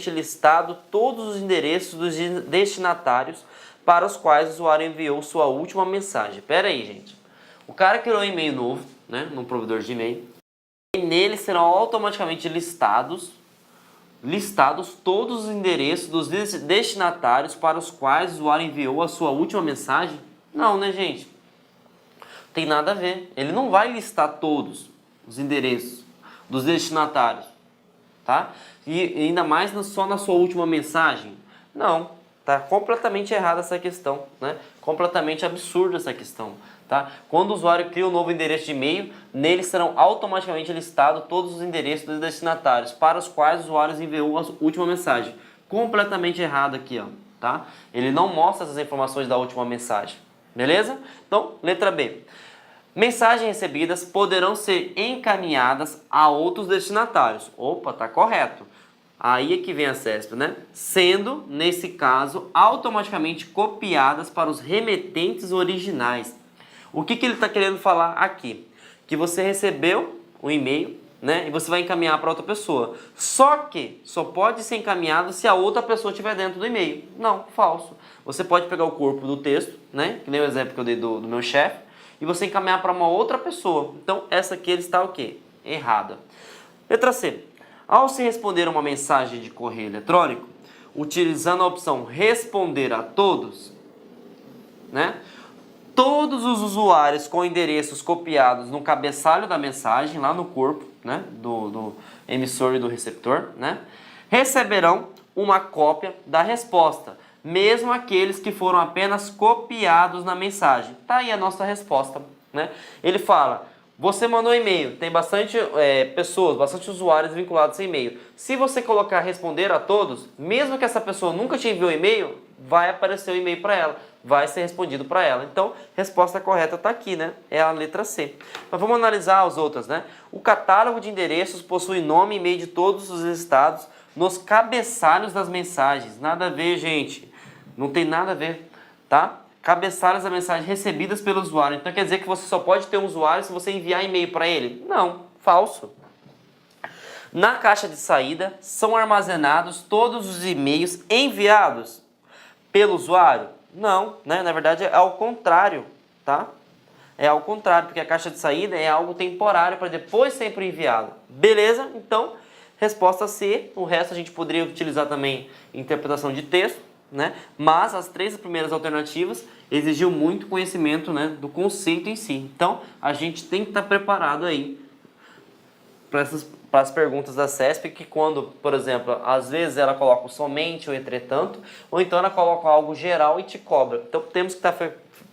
listado todos os endereços dos destinatários para os quais o usuário enviou sua última mensagem. Pera aí, gente. O cara criou um e-mail novo, né, no provedor de e-mail, e nele serão automaticamente listados todos os endereços dos destinatários para os quais o usuário enviou a sua última mensagem? Não, né, gente? Tem nada a ver. Ele não vai listar todos os endereços dos destinatários, tá? E ainda mais só na sua última mensagem? Não, tá completamente errada essa questão, né? Completamente absurda essa questão, tá? Quando o usuário cria um novo endereço de e-mail, nele serão automaticamente listados todos os endereços dos destinatários para os quais o usuário enviou a última mensagem. Completamente errado aqui, ó, tá? Ele não mostra essas informações da última mensagem, beleza? Então, letra B. Mensagens recebidas poderão ser encaminhadas a outros destinatários. Opa, tá correto. Aí é que vem a CESP, né? Sendo, nesse caso, automaticamente copiadas para os remetentes originais. O que ele está querendo falar aqui? Que você recebeu um e-mail, né? E você vai encaminhar para outra pessoa. Só que só pode ser encaminhado se a outra pessoa estiver dentro do e-mail. Não, falso. Você pode pegar o corpo do texto, né? Que nem o exemplo que eu dei do meu chefe, e você encaminhar para uma outra pessoa. Então, essa aqui ele está o quê? Errada. Letra C. Ao se responder uma mensagem de correio eletrônico, utilizando a opção responder a todos, né? Todos os usuários com endereços copiados no cabeçalho da mensagem, lá no corpo, né? do emissor e do receptor, né? Receberão uma cópia da resposta, mesmo aqueles que foram apenas copiados na mensagem. Tá aí a nossa resposta, né? Ele fala, você mandou um e-mail, tem bastante pessoas, bastante usuários vinculados a esse e-mail. Se você colocar responder a todos, mesmo que essa pessoa nunca te enviou e-mail, vai aparecer o e-mail para ela, vai ser respondido para ela. Então, resposta correta está aqui, né? É a letra C. Mas vamos analisar as outras, né? O catálogo de endereços possui nome e e-mail de todos os estados nos cabeçalhos das mensagens. Nada a ver, gente. Não tem nada a ver, tá? Cabeçalhos das mensagens recebidas pelo usuário. Então quer dizer que você só pode ter um usuário se você enviar e-mail para ele? Não, falso. Na caixa de saída são armazenados todos os e-mails enviados pelo usuário? Não, né? Na verdade é ao contrário, tá? É ao contrário, porque a caixa de saída é algo temporário para depois ser enviado. Beleza? Então, resposta C. O resto a gente poderia utilizar também interpretação de texto, né? Mas as três primeiras alternativas exigiam muito conhecimento, né, do conceito em si. Então, a gente tem que estar preparado aí para as perguntas da CESP, que quando, por exemplo, às vezes ela coloca o somente ou entretanto, ou então ela coloca algo geral e te cobra. Então, temos que estar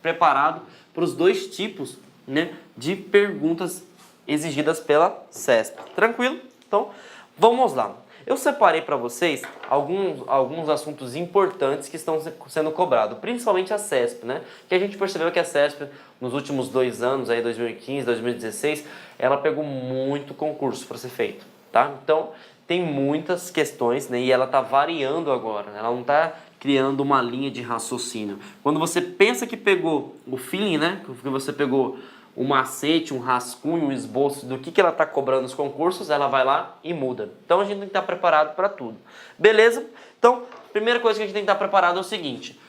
preparado para os dois tipos, né, de perguntas exigidas pela CESP. Tranquilo? Então, vamos lá. Eu separei para vocês alguns assuntos importantes que estão sendo cobrados, principalmente a CESP, né? Que a gente percebeu que a CESP, nos últimos 2 anos, aí 2015, 2016, ela pegou muito concurso para ser feito, tá? Então, tem muitas questões, né? E ela está variando agora, né? Ela não está criando uma linha de raciocínio. Quando você pensa que pegou o feeling, né? Que você pegou um macete, um rascunho, um esboço do que ela está cobrando nos concursos, ela vai lá e muda. Então a gente tem que estar preparado para tudo. Beleza? Então, primeira coisa que a gente tem que estar preparado é o seguinte.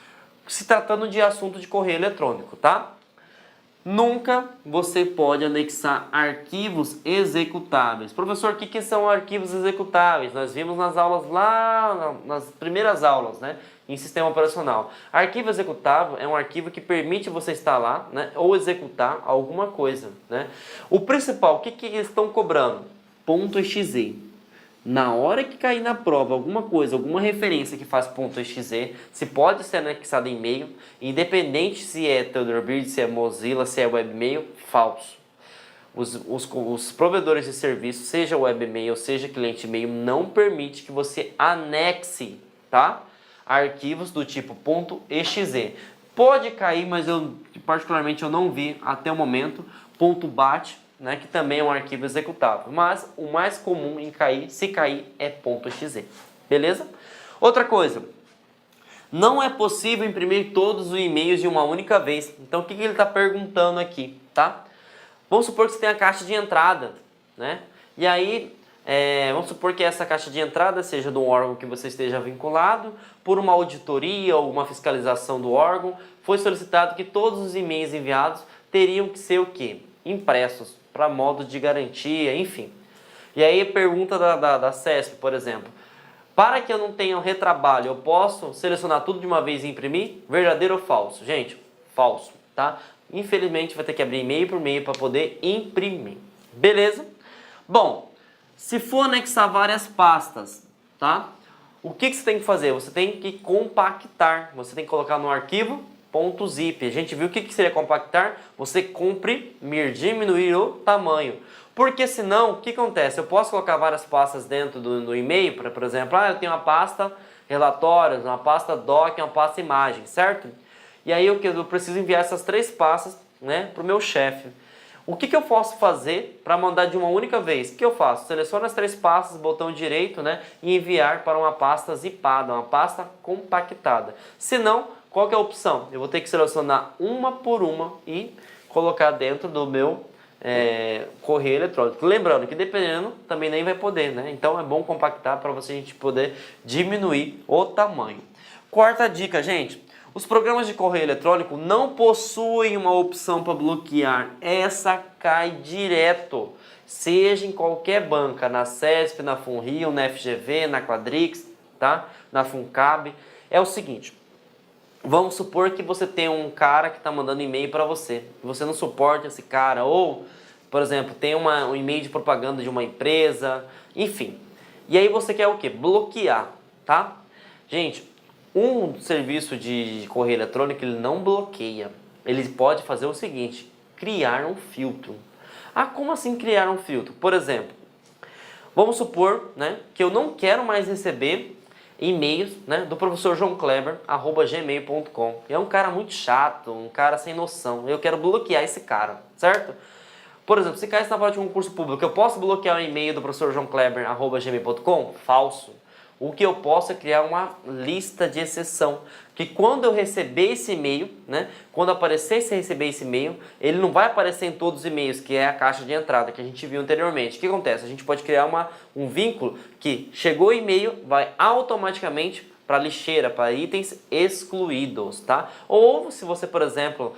Se tratando de assunto de correio eletrônico, tá? Nunca você pode anexar arquivos executáveis. Professor, o que são arquivos executáveis? Nós vimos nas aulas lá, nas primeiras aulas, né? Em sistema operacional. Arquivo executável é um arquivo que permite você instalar, né, ou executar alguma coisa, né? O principal, o que eles estão cobrando? .exe. Na hora que cair na prova alguma coisa, alguma referência que faz .exe, se pode ser anexado em e-mail, independente se é Thunderbird, se é Mozilla, se é webmail, falso. Os provedores de serviço, seja webmail, seja cliente e-mail, não permite que você anexe, tá? Arquivos do tipo .exe. Pode cair, mas eu particularmente eu não vi até o momento, .bat, né, que também é um arquivo executável. Mas o mais comum em cair, se cair, é .exe. Beleza? Outra coisa, não é possível imprimir todos os e-mails de uma única vez. Então o que ele está perguntando aqui, tá? Vamos supor que você tem a caixa de entrada, né? E aí Vamos supor que essa caixa de entrada seja de um órgão que você esteja vinculado, por uma auditoria ou uma fiscalização do órgão, foi solicitado que todos os e-mails enviados teriam que ser o quê? Impressos, para modo de garantia, enfim. E aí a pergunta da CESP, por exemplo, para que eu não tenha um retrabalho, eu posso selecionar tudo de uma vez e imprimir? Verdadeiro ou falso? Gente, falso, tá? Infelizmente vai ter que abrir e-mail por e-mail para poder imprimir. Beleza? Bom, se for anexar várias pastas, tá? O que você tem que fazer? Você tem que compactar. Você tem que colocar no arquivo .zip. A gente viu o que seria compactar? Você comprimir, diminuir o tamanho. Porque senão, o que acontece? Eu posso colocar várias pastas dentro do e-mail, por exemplo, eu tenho uma pasta relatórios, uma pasta doc, uma pasta imagem, certo? E aí eu preciso enviar essas 3 pastas, né, para o meu chefe. O que eu posso fazer para mandar de uma única vez? O que eu faço? Seleciono as 3 pastas, botão direito, né, e enviar para uma pasta zipada, uma pasta compactada. Se não, qual que é a opção? Eu vou ter que selecionar uma por uma e colocar dentro do meu correio eletrônico. Lembrando que dependendo, também nem vai poder, né? Então é bom compactar para a gente poder diminuir o tamanho. Quarta dica, gente. Os programas de correio eletrônico não possuem uma opção para bloquear. Essa cai direto. Seja em qualquer banca, na CESP, na Funrio, na FGV, na Quadrix, tá? Na Funcab. É o seguinte, vamos supor que você tem um cara que está mandando e-mail para você. Você não suporta esse cara. Ou, por exemplo, tem um e-mail de propaganda de uma empresa. Enfim. E aí você quer o quê? Bloquear, tá? Gente, um serviço de correio eletrônico, ele não bloqueia. Ele pode fazer o seguinte, criar um filtro. Ah, como assim criar um filtro? Por exemplo, vamos supor, né, que eu não quero mais receber e-mails, né, do professor João Kleber, @gmail.com. É um cara muito chato, um cara sem noção. Eu quero bloquear esse cara, certo? Por exemplo, se cair na prova de concurso público, eu posso bloquear o e-mail do professor João Kleber, @gmail.com? Falso. O que eu posso é criar uma lista de exceção, que quando eu receber esse e-mail, né, quando aparecer se receber esse e-mail, ele não vai aparecer em todos os e-mails, que é a caixa de entrada que a gente viu anteriormente. O que acontece? A gente pode criar um vínculo que chegou o e-mail, vai automaticamente para lixeira, para itens excluídos, tá? Ou se você, por exemplo,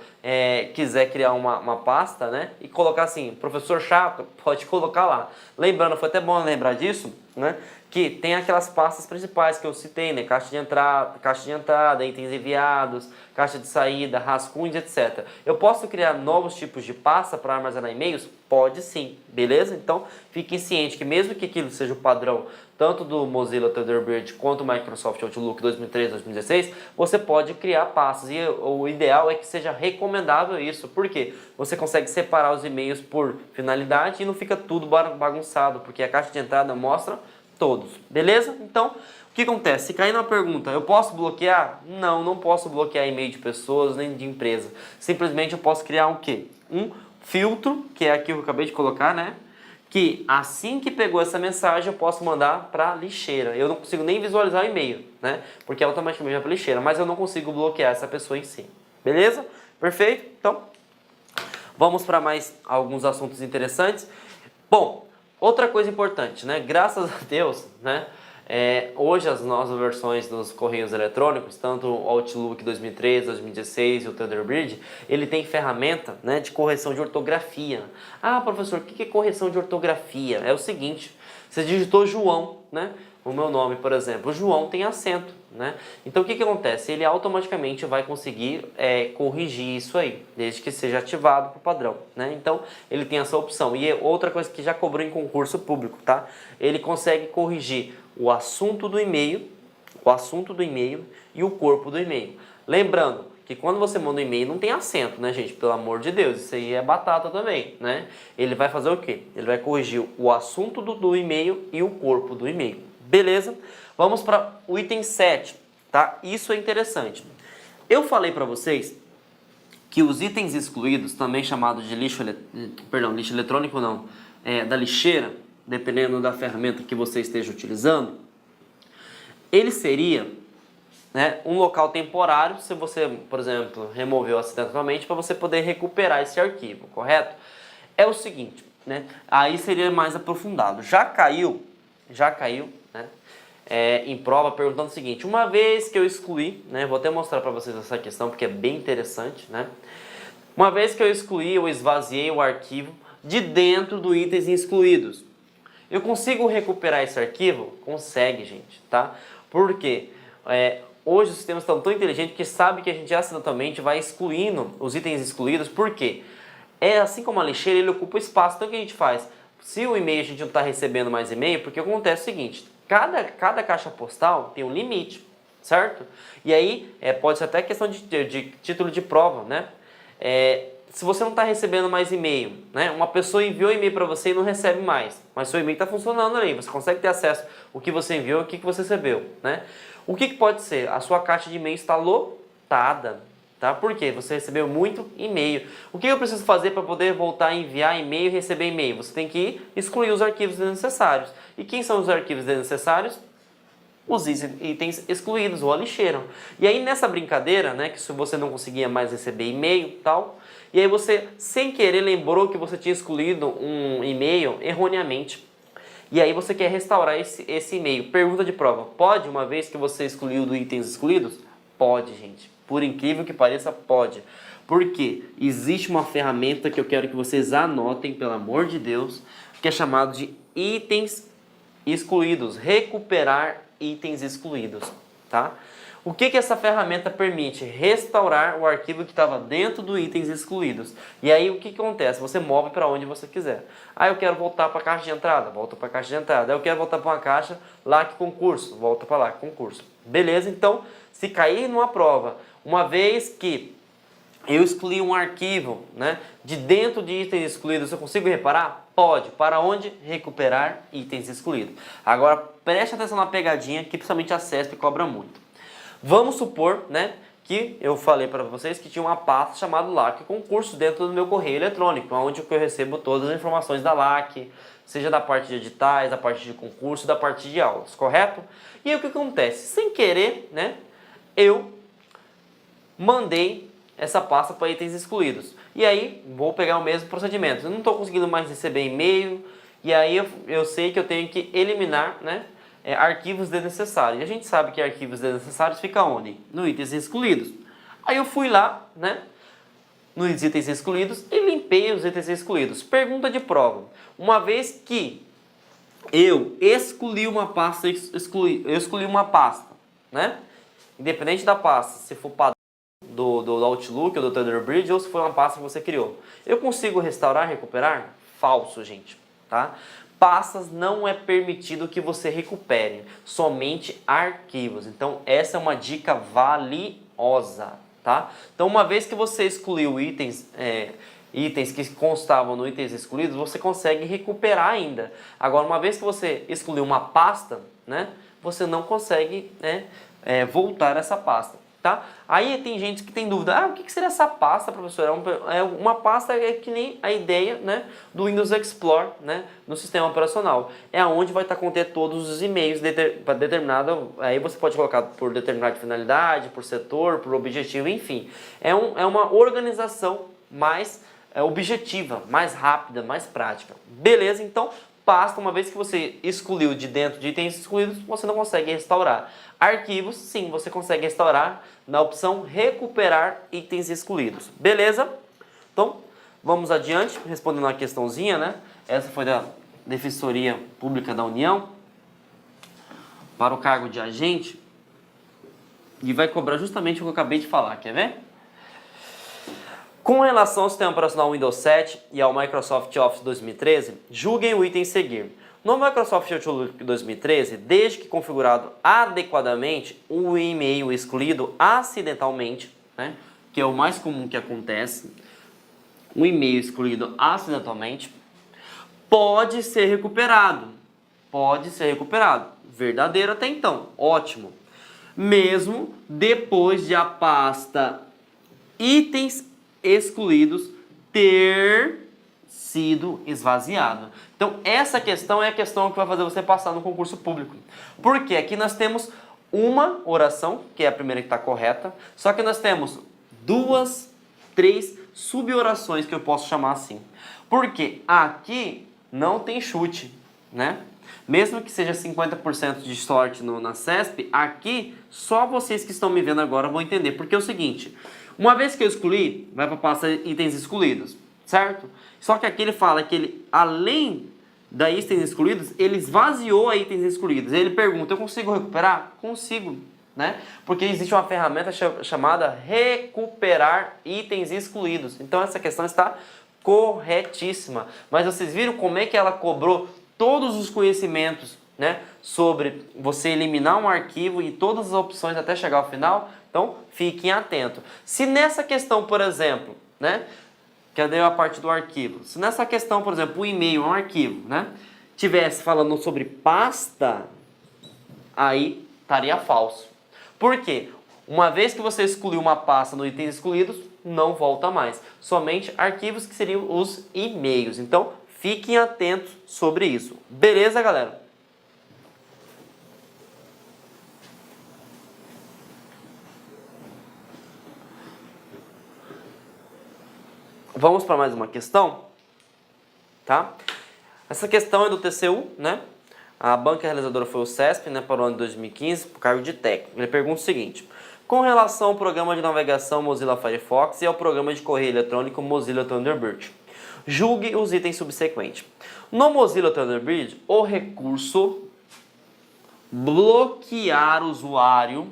quiser criar uma pasta, né, e colocar assim, professor chato, pode colocar lá. Lembrando, foi até bom lembrar disso, né, que tem aquelas pastas principais que eu citei, né, caixa de entrada, itens enviados, caixa de saída, rascunhos, etc. Eu posso criar novos tipos de pasta para armazenar e-mails? Pode sim, beleza? Então, fiquem cientes que mesmo que aquilo seja o padrão tanto do Mozilla Thunderbird quanto do Microsoft Outlook 2013, 2016, você pode criar pastas. E o ideal é que seja recomendável isso. Por quê? Você consegue separar os e-mails por finalidade e não fica tudo bagunçado, porque a caixa de entrada mostra todos. Beleza? Então, o que acontece? Se cair na pergunta, eu posso bloquear? Não, não posso bloquear e-mail de pessoas nem de empresa. Simplesmente eu posso criar um quê? Um filtro, que é aqui que eu acabei de colocar, né? Que assim que pegou essa mensagem eu posso mandar para lixeira. Eu não consigo nem visualizar o e-mail, né? Porque automaticamente vai para lixeira, mas eu não consigo bloquear essa pessoa em si. Beleza? Perfeito? Então, vamos para mais alguns assuntos interessantes. Bom, outra coisa importante, né? Graças a Deus, né? Hoje as novas versões dos correios eletrônicos, tanto o Outlook 2013, 2016 e o Thunderbird, ele tem ferramenta, né, de correção de ortografia. Ah, professor, o que é correção de ortografia? É o seguinte, você digitou João, né? O meu nome, por exemplo, João tem acento, né? Então o que acontece? Ele automaticamente vai conseguir corrigir isso aí, desde que seja ativado para o padrão, né? Então ele tem essa opção. E outra coisa que já cobrou em concurso público, tá? Ele consegue corrigir o assunto do e-mail e o corpo do e-mail. Lembrando que quando você manda um e-mail não tem acento, né, gente? Pelo amor de Deus, isso aí é batata também, né? Ele vai fazer o quê? Ele vai corrigir o assunto do e-mail e o corpo do e-mail. Beleza? Vamos para o item 7, tá? Isso é interessante. Eu falei para vocês que os itens excluídos, também chamados de lixo eletrônico não, da lixeira, dependendo da ferramenta que você esteja utilizando, ele seria, né, um local temporário, se você, por exemplo, removeu acidentalmente, para você poder recuperar esse arquivo, correto? É o seguinte, né? Aí seria mais aprofundado. Já caiu, né? Em prova perguntando o seguinte: uma vez que eu excluí, né? Vou até mostrar para vocês essa questão porque é bem interessante, né? Uma vez que eu excluí, eu esvaziei o arquivo de dentro do itens excluídos. Eu consigo recuperar esse arquivo? Consegue, gente, tá? Por quê? Hoje os sistemas estão tão inteligentes que sabe que a gente acidentalmente vai excluindo os itens excluídos. Por quê? Assim como a lixeira, ele ocupa espaço. Então o que a gente faz? Se o e-mail a gente não está recebendo mais e-mail, porque acontece o seguinte: cada caixa postal tem um limite, certo? E aí pode ser até questão de título de prova, né? Se você não está recebendo mais e-mail, né? Uma pessoa enviou e-mail para você e não recebe mais, mas seu e-mail está funcionando ali, você consegue ter acesso ao que você enviou e o que você recebeu, né? O que pode ser? A sua caixa de e-mail está lotada, tá? Por quê? Você recebeu muito e-mail. O que eu preciso fazer para poder voltar a enviar e-mail e receber e-mail? Você tem que excluir os arquivos desnecessários. E quem são os arquivos desnecessários? Os itens excluídos ou a lixeira. E aí nessa brincadeira, né, que se você não conseguia mais receber e-mail e tal, e aí você sem querer lembrou que você tinha excluído um e-mail erroneamente. E aí você quer restaurar esse e-mail. Pergunta de prova: pode, uma vez que você excluiu do itens excluídos? Pode, gente. Por incrível que pareça, pode. Porque existe uma ferramenta que eu quero que vocês anotem, pelo amor de Deus, que é chamado de itens excluídos. Recuperar itens excluídos, tá? O que essa ferramenta permite? Restaurar o arquivo que estava dentro do itens excluídos. E aí o que acontece? Você move para onde você quiser. Eu quero voltar para a caixa de entrada, volta para a caixa de entrada. Eu quero voltar para uma caixa lá que concurso, volta para lá que concurso. Beleza? Então, se cair numa prova, uma vez que eu excluí um arquivo, né, de dentro de itens excluídos, eu consigo reparar? Pode. Para onde? Recuperar itens excluídos. Agora, preste atenção na pegadinha que principalmente a CESP cobra muito. Vamos supor, né, que eu falei para vocês que tinha uma pasta chamada LAC Concurso dentro do meu correio eletrônico, onde eu recebo todas as informações da LAC, seja da parte de editais, da parte de concurso, da parte de aulas, correto? E aí o que acontece? Sem querer, né, eu mandei essa pasta para itens excluídos. E aí vou pegar o mesmo procedimento. Eu não estou conseguindo mais receber e-mail, e aí eu sei que eu tenho que eliminar, né, arquivos desnecessários. E a gente sabe que arquivos desnecessários fica onde? No itens excluídos. Aí eu fui lá, né, nos itens excluídos e limpei os itens excluídos. Pergunta de prova: uma vez que eu excluí uma pasta, eu excluí uma pasta, né, independente da pasta, se for padrão do Outlook ou do Thunderbird, ou se for uma pasta que você criou, eu consigo restaurar, recuperar? Falso, gente, tá? Pastas não é permitido que você recupere, somente arquivos. Então essa é uma dica valiosa, tá? Então uma vez que você excluiu itens que constavam no itens excluídos, você consegue recuperar ainda. Agora, uma vez que você excluiu uma pasta, né, você não consegue, né, voltar essa pasta. Tá? Aí tem gente que tem dúvida: o que seria essa pasta, professor? Uma pasta que nem a ideia, né, do Windows Explorer, né, no sistema operacional. É onde vai estar conter todos os e-mails para determinado. Aí você pode colocar por determinada finalidade, por setor, por objetivo, enfim. É uma organização mais objetiva, mais rápida, mais prática. Beleza? Então, pasta, uma vez que você excluiu de dentro de itens excluídos, você não consegue restaurar. Arquivos, sim, você consegue restaurar na opção recuperar itens excluídos. Beleza? Então, vamos adiante, respondendo uma questãozinha, né? Essa foi da Defensoria Pública da União para o cargo de agente e vai cobrar justamente o que eu acabei de falar, quer ver? Com relação ao sistema operacional Windows 7 e ao Microsoft Office 2013, julguem o item seguir. No Microsoft Outlook 2013, desde que configurado adequadamente, o e-mail excluído acidentalmente, né, que é o mais comum que acontece, o e-mail excluído acidentalmente, pode ser recuperado. Pode ser recuperado. Verdadeiro até então. Ótimo. Mesmo depois de a pasta itens excluídos ter sido esvaziado. Então essa questão é a questão que vai fazer você passar no concurso público. Porque aqui nós temos uma oração, que é a primeira que está correta, só que nós temos 2, 3 sub-orações que eu posso chamar assim. Porque aqui não tem chute, né? Mesmo que seja 50% de sorte na CESP, aqui só vocês que estão me vendo agora vão entender. Porque é o seguinte, uma vez que eu excluí, vai para a pasta itens excluídos, certo? Só que aqui ele fala que ele, além da itens excluídos, ele esvaziou a itens excluídos. Ele pergunta, eu consigo recuperar? Consigo, né? Porque existe uma ferramenta chamada recuperar itens excluídos. Então essa questão está corretíssima. Mas vocês viram como é que ela cobrou todos os conhecimentos, né, sobre você eliminar um arquivo e todas as opções até chegar ao final? Então, fiquem atentos. Se nessa questão, por exemplo, né, cadê a parte do arquivo? Se nessa questão, por exemplo, o e-mail é um arquivo, né, tivesse falando sobre pasta, aí estaria falso. Por quê? Uma vez que você excluiu uma pasta no itens excluídos, não volta mais. Somente arquivos que seriam os e-mails. Então, fiquem atentos sobre isso. Beleza, galera? Vamos para mais uma questão, tá? Essa questão é do TCU, né? A banca realizadora foi o CESP, né, para o ano de 2015, por cargo de técnico. Ele pergunta o seguinte: com relação ao programa de navegação Mozilla Firefox e ao programa de correio eletrônico Mozilla Thunderbird, julgue os itens subsequentes. No Mozilla Thunderbird, o recurso bloquear usuário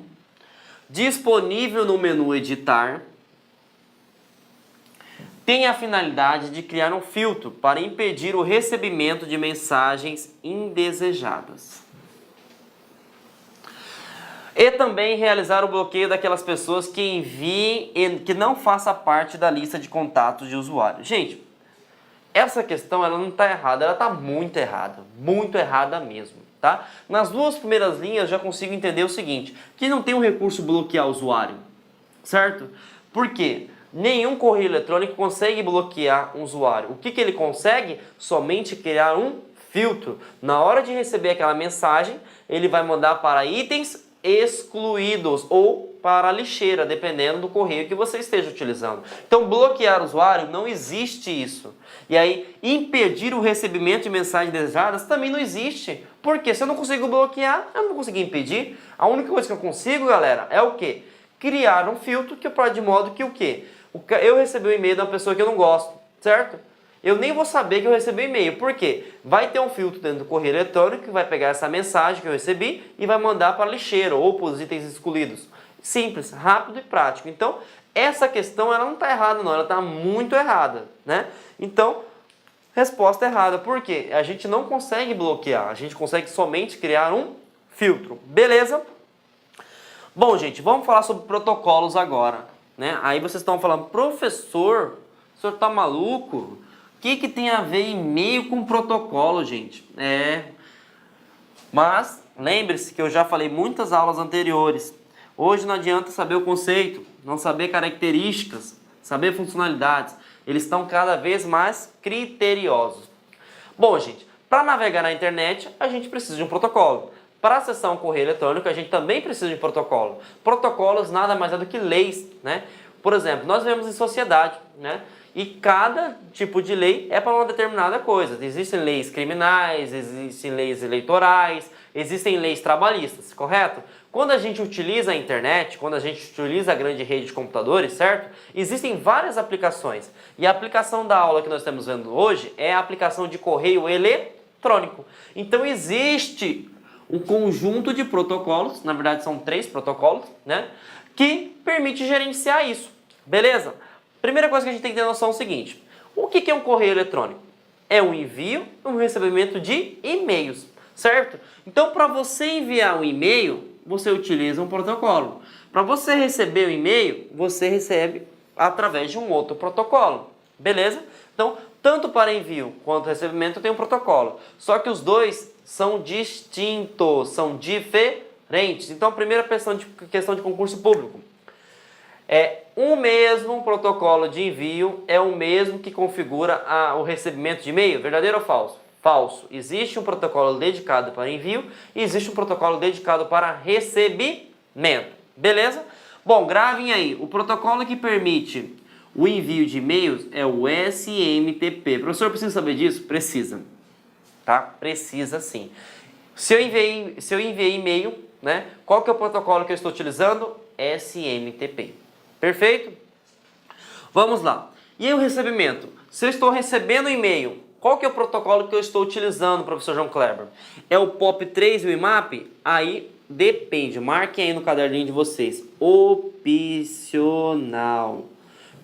disponível no menu editar tem a finalidade de criar um filtro para impedir o recebimento de mensagens indesejadas. E também realizar o bloqueio daquelas pessoas que enviem, que não faça parte da lista de contatos de usuário. Gente, essa questão ela não está errada, ela está muito errada mesmo, tá? Nas duas primeiras linhas já consigo entender o seguinte, que não tem um recurso bloquear o usuário, certo? Por quê? Nenhum correio eletrônico consegue bloquear um usuário. O que ele consegue? Somente criar um filtro. Na hora de receber aquela mensagem, ele vai mandar para itens excluídos ou para a lixeira, dependendo do correio que você esteja utilizando. Então, bloquear o usuário, não existe isso. E aí, impedir o recebimento de mensagens desejadas também não existe. Porque se eu não consigo bloquear, eu não vou conseguir impedir. A única coisa que eu consigo, galera, é o quê? Criar um filtro que pode de modo que o quê? Eu recebi um e-mail de uma pessoa que eu não gosto, certo? Eu nem vou saber que eu recebi um e-mail. Por quê? Vai ter um filtro dentro do correio eletrônico que vai pegar essa mensagem que eu recebi e vai mandar para a lixeira ou para os itens excluídos. Simples, rápido e prático. Então, essa questão ela não está errada não, ela está muito errada, né? Então, resposta errada. Por quê? A gente não consegue bloquear, a gente consegue somente criar um filtro. Beleza? Bom, gente, vamos falar sobre protocolos agora, né? Aí vocês estão falando, professor, o senhor tá maluco? O que tem a ver e-mail com protocolo, gente? Mas lembre-se que eu já falei muitas aulas anteriores. Hoje não adianta saber o conceito, não saber características, saber funcionalidades. Eles estão cada vez mais criteriosos. Bom, gente, para navegar na internet, a gente precisa de um protocolo. Para acessar um correio eletrônico, a gente também precisa de um protocolo. Protocolos nada mais é do que leis, né? Por exemplo, nós vivemos em sociedade, né? E cada tipo de lei é para uma determinada coisa. Existem leis criminais, existem leis eleitorais, existem leis trabalhistas, correto? Quando a gente utiliza a internet, quando a gente utiliza a grande rede de computadores, certo? Existem várias aplicações. E a aplicação da aula que nós estamos vendo hoje é a aplicação de correio eletrônico. Então existe um conjunto de protocolos, na verdade são 3 protocolos, né? Que permite gerenciar isso, beleza? Primeira coisa que a gente tem que ter noção é o seguinte: o que é um correio eletrônico? É um envio e um recebimento de e-mails, certo? Então, para você enviar um e-mail, você utiliza um protocolo. Para você receber o e-mail, você recebe através de um outro protocolo, beleza? Então, tanto para envio quanto recebimento tem um protocolo. Só que os dois são distintos, são diferentes. Então, a primeira questão de concurso público. É o mesmo protocolo de envio, é o mesmo que configura o recebimento de e-mail, verdadeiro ou falso? Falso. Existe um protocolo dedicado para envio e existe um protocolo dedicado para recebimento. Beleza? Bom, gravem aí. O protocolo que permite O envio de e-mails é o SMTP. Professor, precisa saber disso? Precisa, tá? Precisa sim. Se eu enviei e-mail, né? Qual que é o protocolo que eu estou utilizando? SMTP. Perfeito? Vamos lá. E aí o recebimento? Se eu estou recebendo um e-mail, qual que é o protocolo que eu estou utilizando, professor João Kleber? É o POP3 e o IMAP? Aí depende. Marquem aí no caderninho de vocês. Opcional.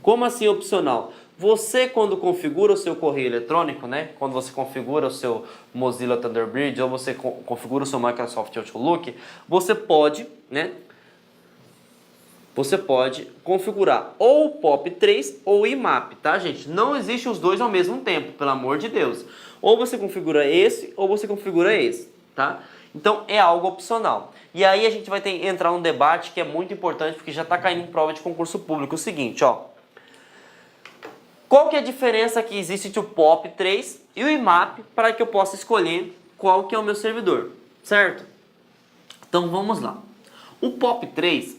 Como assim opcional? Você, quando configura o seu correio eletrônico, né? Quando você configura o seu Mozilla Thunderbird ou você configura o seu Microsoft Outlook, você pode, né? Você pode configurar ou o POP3 ou o IMAP, tá, gente? Não existe os dois ao mesmo tempo, pelo amor de Deus. Ou você configura esse ou você configura esse, tá? Então é algo opcional. E aí a gente vai entrar num debate que é muito importante porque já está caindo em prova de concurso público. O seguinte, ó. Qual que é a diferença que existe entre o POP3 e o IMAP para que eu possa escolher qual que é o meu servidor, certo? Então vamos lá. O POP3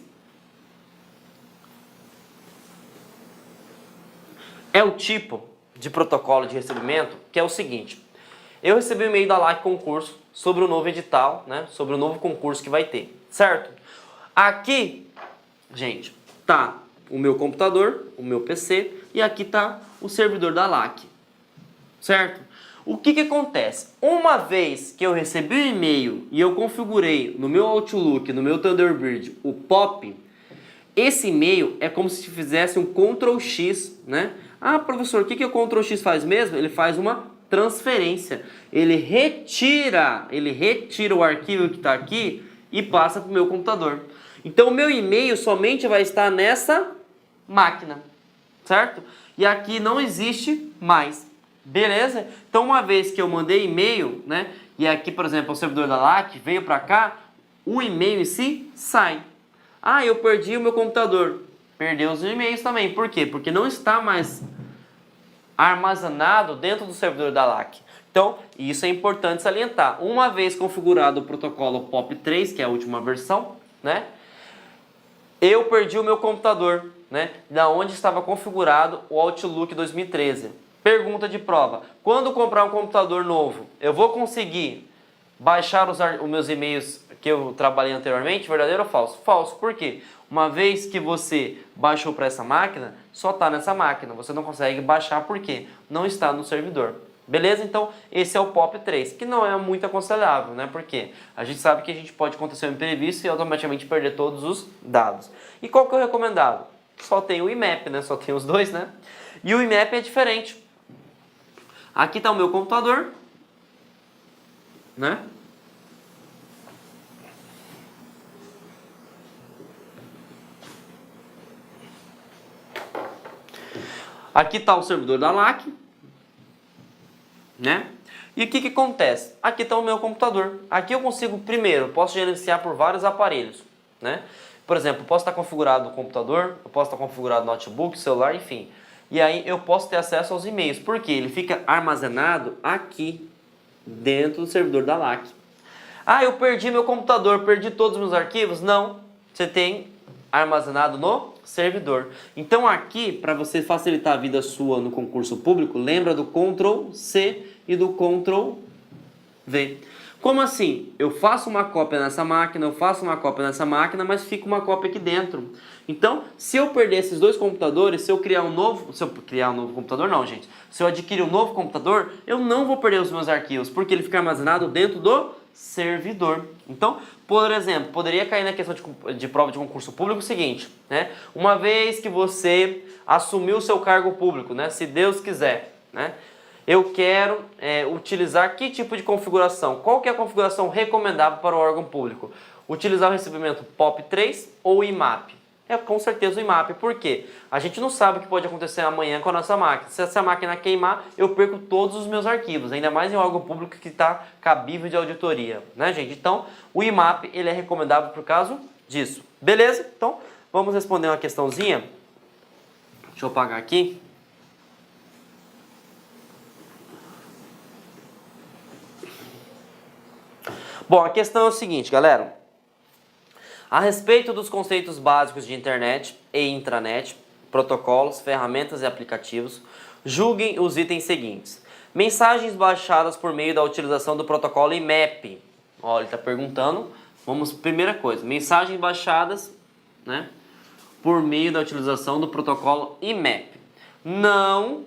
é o tipo de protocolo de recebimento que é o seguinte. Eu recebi um e-mail da LAC Concurso sobre o novo edital, né? Sobre o novo concurso que vai ter, certo? Aqui, gente, tá o meu computador, o meu PC, e aqui tá o servidor da LAC, certo? O que acontece? Uma vez que eu recebi o e-mail e eu configurei no meu Outlook, no meu Thunderbird, o POP, esse e-mail é como se fizesse um Ctrl X, né? Ah, professor, o que o Ctrl X faz mesmo? Ele faz uma transferência. Ele retira o arquivo que está aqui e passa para o meu computador. Então, o meu e-mail somente vai estar nessa máquina, certo? E aqui não existe mais, beleza? Então, uma vez que eu mandei e-mail, né? E aqui, por exemplo, o servidor da LAC veio para cá, o e-mail em si sai. Ah, eu perdi o meu computador. Perdeu os e-mails também. Por quê? Porque não está mais armazenado dentro do servidor da LAC. Então, isso é importante salientar. Uma vez configurado o protocolo POP3, que é a última versão, né? Eu perdi o meu computador, né? Da onde estava configurado o Outlook 2013. Pergunta de prova. Quando comprar um computador novo, eu vou conseguir baixar os meus e-mails que eu trabalhei anteriormente? Verdadeiro ou falso? Falso. Por quê? Uma vez que você baixou para essa máquina, só está nessa máquina. Você não consegue baixar por quê? Não está no servidor. Beleza? Então, esse é o POP3, que não é muito aconselhável, né? Porque a gente sabe que a gente pode acontecer um imprevisto e automaticamente perder todos os dados. E qual que é o recomendado? Só tem o IMAP, né? Só tem os dois, né? E o IMAP é diferente. Aqui está o meu computador, né? Aqui está o servidor da LAC, né? E o que acontece? Aqui está o meu computador. Aqui eu consigo, primeiro, posso gerenciar por vários aparelhos, né? Por exemplo, posso estar configurado o computador, eu posso estar configurado o notebook, celular, enfim. E aí eu posso ter acesso aos e-mails, porque ele fica armazenado aqui, dentro do servidor da LAC. Ah, eu perdi meu computador, perdi todos os meus arquivos? Não, você tem armazenado no servidor. Então aqui, para você facilitar a vida sua no concurso público, lembra do Ctrl C e do Ctrl V. Como assim? Eu faço uma cópia nessa máquina, eu faço uma cópia nessa máquina, mas fica uma cópia aqui dentro. Então, se eu perder esses dois computadores, se eu criar um novo computador, não, gente. Se eu adquirir um novo computador, eu não vou perder os meus arquivos, porque ele fica armazenado dentro do servidor. Então, por exemplo, poderia cair na questão de prova de concurso público o seguinte, né? Uma vez que você assumiu o seu cargo público, né? Se Deus quiser, né? Eu quero utilizar que tipo de configuração? Qual que é a configuração recomendável para o órgão público? Utilizar o recebimento POP3 ou IMAP? É com certeza o IMAP. Por quê? A gente não sabe o que pode acontecer amanhã com a nossa máquina. Se essa máquina queimar, eu perco todos os meus arquivos. Ainda mais em um órgão público que está cabível de auditoria. Né, gente? Então, o IMAP ele é recomendável por causa disso. Beleza? Então, vamos responder uma questãozinha. Deixa eu apagar aqui. Bom, a questão é o seguinte, galera. A respeito dos conceitos básicos de internet e intranet, protocolos, ferramentas e aplicativos, julguem os itens seguintes. Mensagens baixadas por meio da utilização do protocolo IMAP. Olha, ele está perguntando. Vamos, primeira coisa, mensagens baixadas, né, por meio da utilização do protocolo IMAP. Não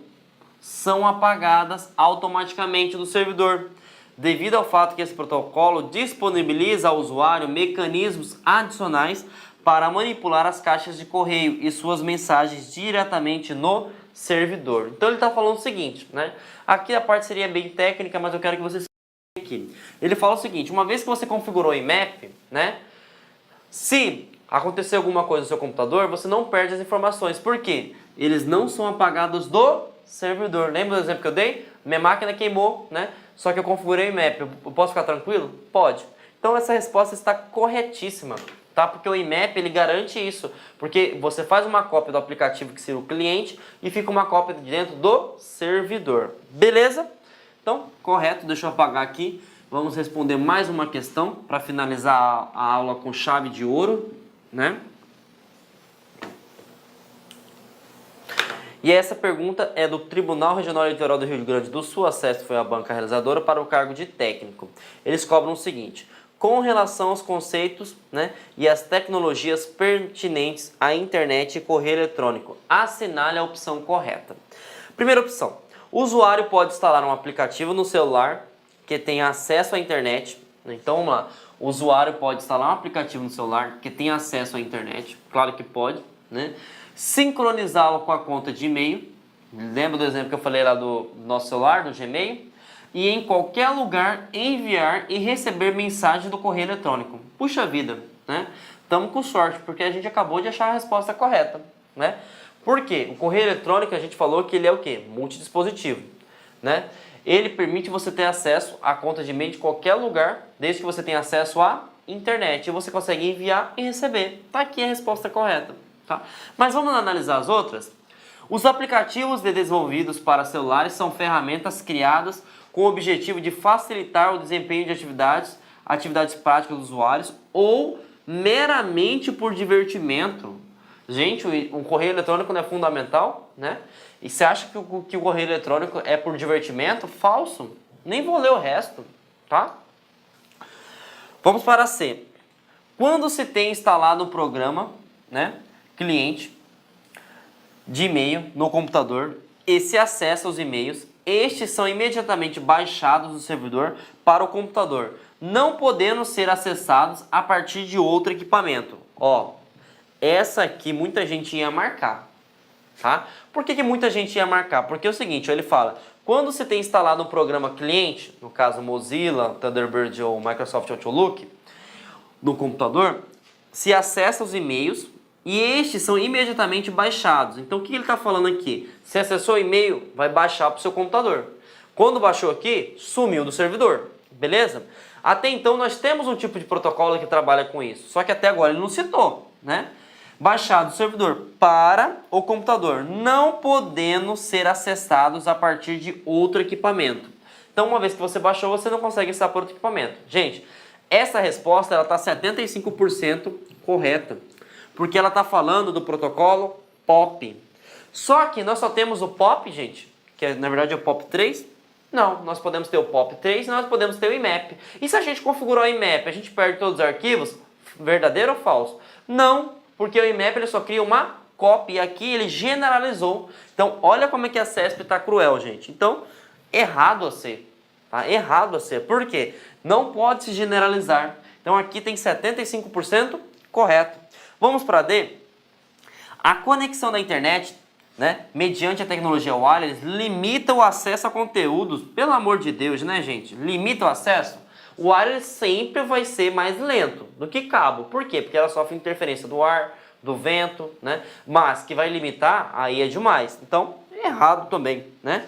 são apagadas automaticamente do servidor, devido ao fato que esse protocolo disponibiliza ao usuário mecanismos adicionais para manipular as caixas de correio e suas mensagens diretamente no servidor. Então ele está falando o seguinte, né? Aqui a parte seria bem técnica, mas eu quero que vocês aqui. Ele fala o seguinte: uma vez que você configurou o IMAP, né? Se acontecer alguma coisa no seu computador, você não perde as informações. Por quê? Eles não são apagados do servidor. Lembra do exemplo que eu dei? Minha máquina queimou, né? Só que eu configurei o IMAP. Eu posso ficar tranquilo? Pode. Então essa resposta está corretíssima, tá? Porque o IMAP ele garante isso. Porque você faz uma cópia do aplicativo que seria o cliente e fica uma cópia dentro do servidor. Beleza? Então, correto. Deixa eu apagar aqui. Vamos responder mais uma questão para finalizar a aula com chave de ouro, né? E essa pergunta é do Tribunal Regional Eleitoral do Rio Grande do Sul. Acesso foi a banca realizadora para o cargo de técnico. Eles cobram o seguinte: com relação aos conceitos, né, e as tecnologias pertinentes à internet e correio eletrônico, assinale a opção correta. Primeira opção: o usuário pode instalar um aplicativo no celular que tenha acesso à internet. Então vamos lá, o usuário pode instalar um aplicativo no celular que tenha acesso à internet, claro que pode, né? Sincronizá-lo com a conta de e-mail, lembra do exemplo que eu falei lá do nosso celular, do Gmail? E em qualquer lugar enviar e receber mensagem do correio eletrônico. Puxa vida, né? Estamos com sorte, porque a gente acabou de achar a resposta correta, né? Por quê? O correio eletrônico a gente falou que ele é o quê? Multidispositivo, né? Ele permite você ter acesso à conta de e-mail de qualquer lugar, desde que você tenha acesso à internet. E você consegue enviar e receber. Tá aqui a resposta correta, tá? Mas vamos analisar as outras? Os aplicativos desenvolvidos para celulares são ferramentas criadas com o objetivo de facilitar o desempenho de atividades práticas dos usuários ou meramente por divertimento. Gente, o correio eletrônico não é fundamental, né? E você acha que o correio eletrônico é por divertimento? Falso. Nem vou ler o resto, tá? Vamos para C. Quando se tem instalado um programa, né, cliente de e-mail no computador e se acessa os e-mails, estes são imediatamente baixados do servidor para o computador, não podendo ser acessados a partir de outro equipamento. Ó, essa aqui muita gente ia marcar, tá? Por que muita gente ia marcar? Porque é o seguinte, ó, ele fala: quando você tem instalado um programa cliente, no caso Mozilla, Thunderbird ou Microsoft Outlook, no computador, se acessa os e-mails e estes são imediatamente baixados. Então o que ele está falando aqui? Se acessou o e-mail, vai baixar para o seu computador. Quando baixou aqui, sumiu do servidor, beleza? Até então nós temos um tipo de protocolo que trabalha com isso, só que até agora ele não citou, né? Baixado do servidor para o computador, não podendo ser acessados a partir de outro equipamento. Então, uma vez que você baixou, você não consegue acessar por outro equipamento. Gente, essa resposta ela está 75% correta, porque ela está falando do protocolo POP. Só que nós só temos o POP, gente, que é, na verdade é o POP 3. Não, nós podemos ter o POP 3 e nós podemos ter o IMAP. E se a gente configurar o IMAP, a gente perde todos os arquivos? Verdadeiro ou falso? Não, porque o IMAP ele só cria uma cópia e aqui ele generalizou. Então, olha como é que a CESP está cruel, gente. Então, errado a ser. Tá? Errado a ser. Por quê? Não pode se generalizar. Então, aqui tem 75% correto. Vamos para D. A conexão da internet, né, mediante a tecnologia wireless, limita o acesso a conteúdos. Pelo amor de Deus, né, gente? Limita o acesso. O wireless sempre vai ser mais lento do que cabo. Por quê? Porque ela sofre interferência do ar, do vento, né? Mas que vai limitar, aí é demais. Então, errado também, né?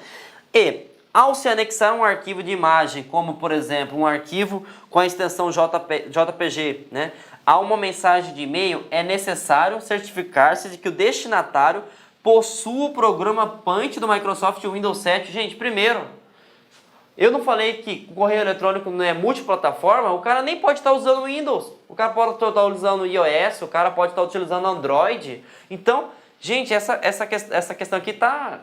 E, ao se anexar um arquivo de imagem, como por exemplo um arquivo com a extensão JPG, né, a uma mensagem de e-mail, é necessário certificar-se de que o destinatário possua o programa Punch do Microsoft Windows 7. Gente, primeiro, eu não falei que o correio eletrônico não é multiplataforma? O cara nem pode estar usando o Windows. O cara pode estar usando o iOS, o cara pode estar utilizando Android. Então, Gente, essa questão aqui tá...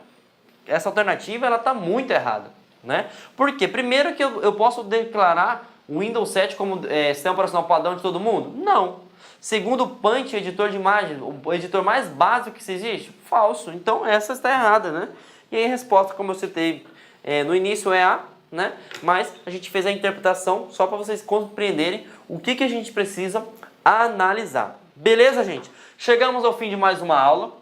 Essa alternativa, ela tá muito errada, né? Por quê? Primeiro que eu posso declarar o Windows 7 como sistema operacional padrão de todo mundo? Não. Segundo o Paint, editor de imagem, o editor mais básico que existe? Falso. Então essa está errada, né? E aí a resposta, como eu citei no início, é A, né? Mas a gente fez a interpretação só para vocês compreenderem o que a gente precisa analisar. Beleza, gente? Chegamos ao fim de mais uma aula,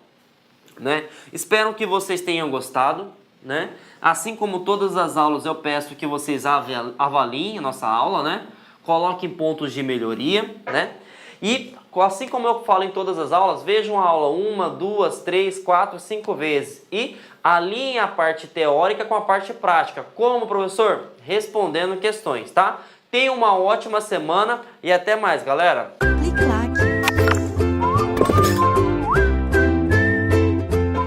né? Espero que vocês tenham gostado, né? Assim como todas as aulas, eu peço que vocês avaliem a nossa aula, né? Coloquem pontos de melhoria, né? E assim como eu falo em todas as aulas, vejam a aula 1, 2, 3, 4, 5 vezes e alinhem a parte teórica com a parte prática. Como, professor? Respondendo questões, tá? Tenham uma ótima semana e até mais, galera! Clique lá